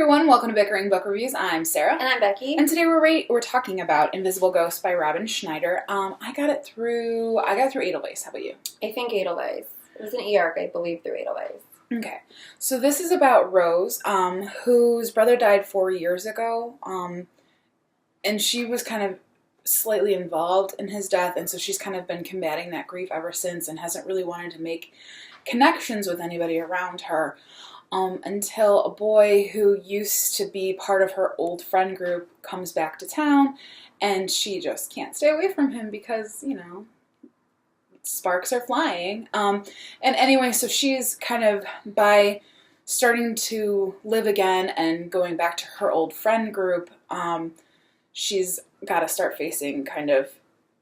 everyone, welcome to Bickering Book Reviews. I'm Sarah. And I'm Becky. And today we're talking about Invisible Ghost by Robyn Schneider. I got it through Edelweiss. How about you? I think Edelweiss. It was an e-arc, I believe, through Edelweiss. Okay. So this is about Rose, whose brother died 4 years ago, and she was kind of slightly involved in his death, and so she's kind of been combating that grief ever since and hasn't really wanted to make connections with anybody around her. Until a boy who used to be part of her old friend group comes back to town, and she just can't stay away from him because, sparks are flying. And anyway, so she's kind of, by starting to live again and going back to her old friend group, she's got to start facing kind of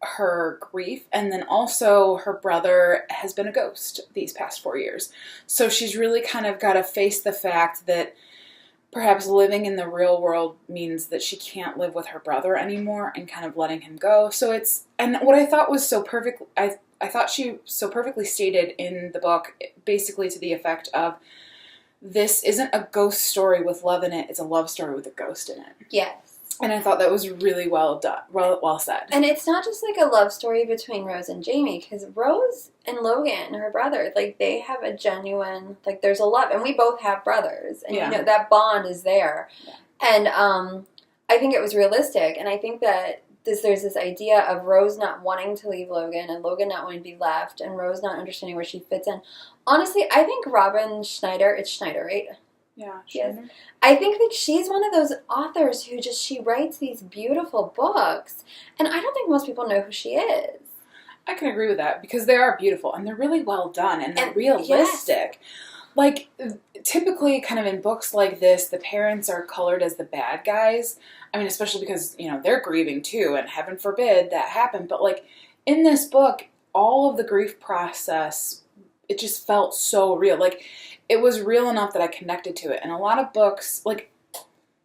her grief, and then also her brother has been a ghost these past 4 years. So she's really kind of got to face the fact that perhaps living in the real world means that she can't live with her brother anymore and kind of letting him go. So it's, and what I thought was so perfect, I thought she so perfectly stated in the book, basically to the effect of, this isn't a ghost story with love in it, it's a love story with a ghost in it. Yes. And I thought that was really well done, well said. And it's not just like a love story between Rose and Jamie, because Rose and Logan, her brother, like, they have a genuine, like, there's a love, and we both have brothers, and that bond is there. Yeah. And I think it was realistic, and I think that there's this idea of Rose not wanting to leave Logan, and Logan not wanting to be left, and Rose not understanding where she fits in. Honestly, I think Robyn Schneider, it's Schneider, right? Yeah, yes. I think that she's one of those authors who she writes these beautiful books, and I don't think most people know who she is. I can agree with that, because they are beautiful, and they're really well done, and they're realistic. Yes. Like, typically, kind of in books like this, the parents are colored as the bad guys. I mean, especially because, they're grieving too, and heaven forbid that happen. But, like, in this book, all of the grief process, it just felt so real. Like, it was real enough that I connected to it. And a lot of books, like,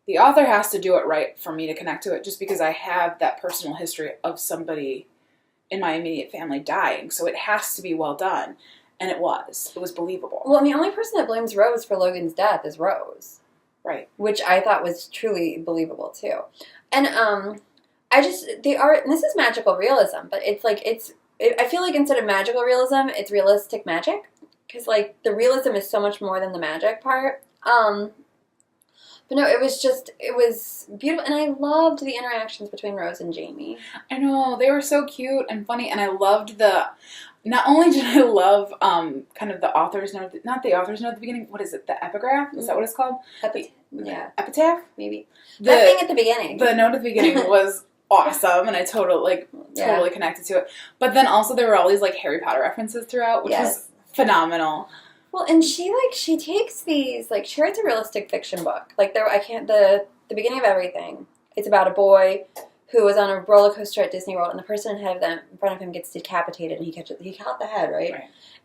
the author has to do it right for me to connect to it, just because I have that personal history of somebody in my immediate family dying. So it has to be well done. And it was. It was believable. Well, and the only person that blames Rose for Logan's death is Rose. Right. Which I thought was truly believable, too. And the art, and this is magical realism, but it's like, I feel like instead of magical realism, it's realistic magic. Because, like, the realism is so much more than the magic part. But no, it was beautiful. And I loved the interactions between Rose and Jamie. I know. They were so cute and funny. And I loved not only did I love kind of the author's note, not the author's note at the beginning, what is it, the epigraph? Is that what it's called? Yeah. Epitaph? Maybe. That thing at the beginning. The note at the beginning was awesome, and I totally connected to it. But then also there were all these, like, Harry Potter references throughout, which was phenomenal. Well, and she takes these, like, she writes a realistic fiction book. Like, the beginning of everything, it's about a boy who was on a roller coaster at Disney World, and the person in front of him gets decapitated, and he caught the head, right?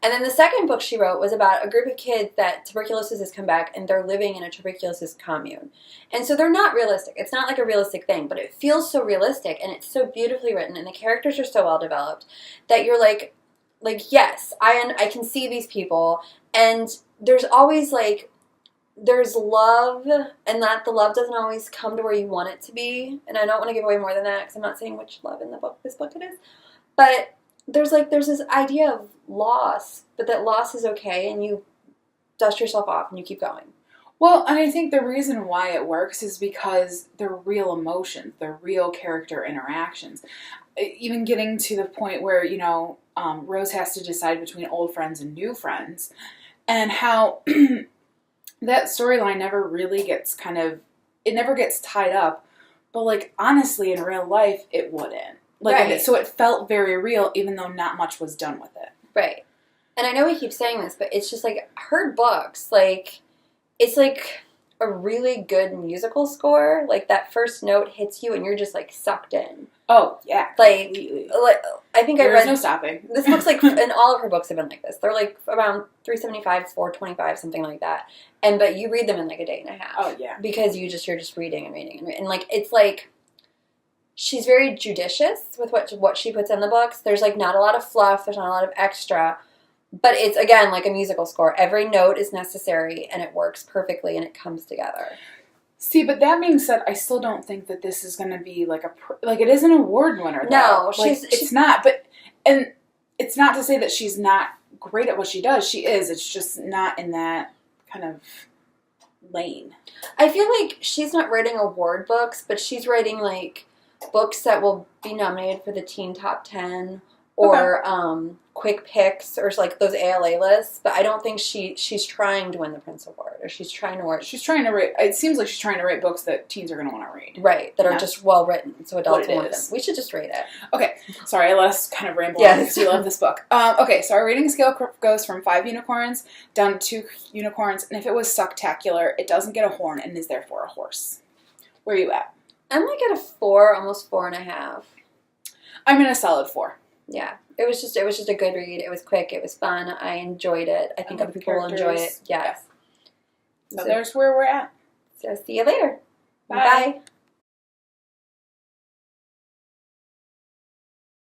And then the second book she wrote was about a group of kids that tuberculosis has come back, and they're living in a tuberculosis commune. And so they're not realistic. It's not like a realistic thing, but it feels so realistic, and it's so beautifully written, and the characters are so well developed that you're like, yes, I can see these people, and there's always, like, there's love, and that the love doesn't always come to where you want it to be, and I don't want to give away more than that, because I'm not saying which love in this book it is, but there's this idea of loss, but that loss is okay, and you dust yourself off, and you keep going. Well, and I think the reason why it works is because they're real emotions, they're real character interactions. Even getting to the point where, Rose has to decide between old friends and new friends, and how that storyline never really gets it never gets tied up, but, like, honestly, in real life, it wouldn't. Like, right. So it felt very real, even though not much was done with it. Right. And I know we keep saying this, but it's just, like, her books, like, it's like a really good musical score. Like, that first note hits you, and you're just, like, sucked in. Oh, yeah. Like I think There's no stopping. This book's like, and all of her books have been like this. They're like around 375, 425, something like that. But you read them in like a day and a half. Oh, yeah. Because you're just reading and reading and reading. And, like, it's like, she's very judicious with what she puts in the books. There's, like, not a lot of fluff. There's not a lot of extra. But it's, again, like a musical score. Every note is necessary, and it works perfectly, and it comes together. See, but that being said, I still don't think that this is going to be like it is an award winner. No, like, she's not. But and it's not to say that she's not great at what she does. She is. It's just not in that kind of lane. I feel like she's not writing award books, but she's writing like books that will be nominated for the Teen Top 10 or quick picks or like those ALA lists. But I don't think she's trying to win the Prince Award or she's trying to work. She's trying to write. It seems like she's trying to write books that teens are going to want to read. Right, that are just well written, so adults want them. Is. We should just rate it. Okay, sorry, I let us kind of ramble on because we love this book. Okay, so our rating scale goes from 5 unicorns down to 2 unicorns, and if it was sucktacular, it doesn't get a horn and is therefore a horse. Where are you at? I'm like at a 4, almost 4.5. I'm in a solid 4. Yeah, it was just a good read. It was quick. It was fun. I enjoyed it. I think other people will enjoy it. Yes. So there's where we're at. So see you later. Bye. Bye.